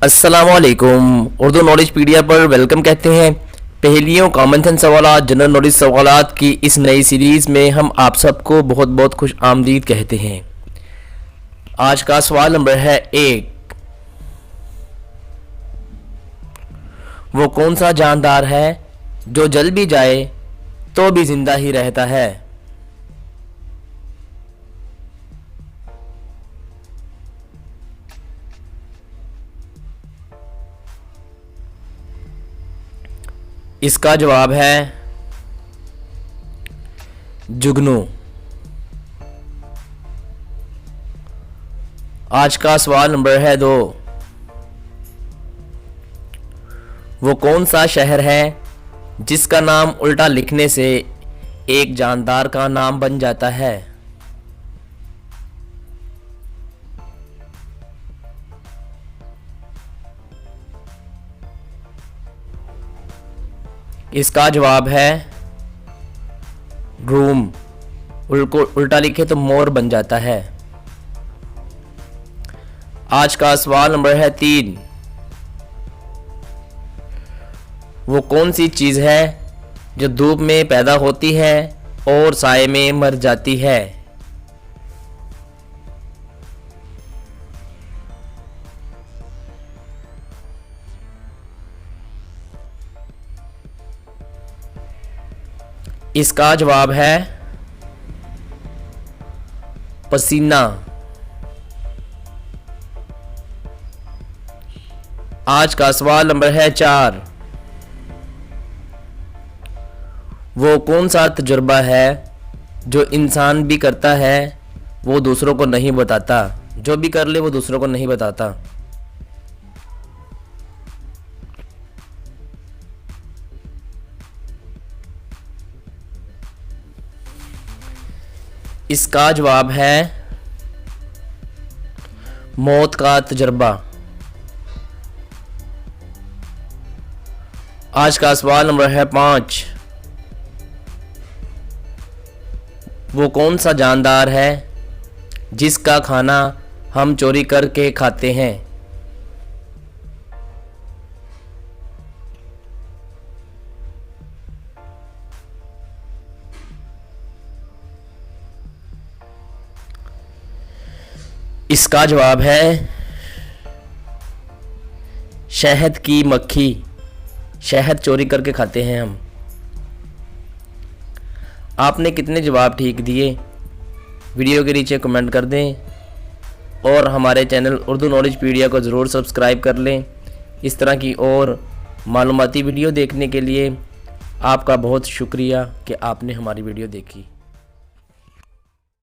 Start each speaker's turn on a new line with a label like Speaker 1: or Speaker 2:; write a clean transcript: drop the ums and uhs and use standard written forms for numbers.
Speaker 1: अस्सलामुअलैकुम। उर्दू नॉलेज पीडिया पर वेलकम कहते हैं। पहेलियों, कॉमन सेंस सवालात, जनरल नॉलेज सवालात की इस नई सीरीज़ में हम आप सबको बहुत बहुत खुश आमदीद कहते हैं। आज का सवाल नंबर है 1। वो कौन सा जानदार है जो जल भी जाए तो भी जिंदा ही रहता है? इसका जवाब है जुगनू। आज का सवाल नंबर है 2। वो कौन सा शहर है जिसका नाम उल्टा लिखने से एक जानदार का नाम बन जाता है? इसका जवाब है रूम। उल्टा लिखे तो मोर बन जाता है। आज का सवाल नंबर है 3। वो कौन सी चीज है जो धूप में पैदा होती है और साए में मर जाती है? इसका जवाब है पसीना। आज का सवाल नंबर है 4। वो कौन सा तजुर्बा है जो इंसान भी करता है वो दूसरों को नहीं बताता? जो भी कर ले वो दूसरों को नहीं बताता। इसका जवाब है मौत का तजुर्बा। आज का सवाल नंबर है 5। वो कौन सा जानदार है जिसका खाना हम चोरी करके खाते हैं? इसका जवाब है शहद की मक्खी। शहद चोरी करके खाते हैं हम। आपने कितने जवाब ठीक दिए वीडियो के नीचे कमेंट कर दें और हमारे चैनल उर्दू नॉलेज पीडिया को ज़रूर सब्सक्राइब कर लें। इस तरह की और मालूमाती वीडियो देखने के लिए आपका बहुत शुक्रिया कि आपने हमारी वीडियो देखी।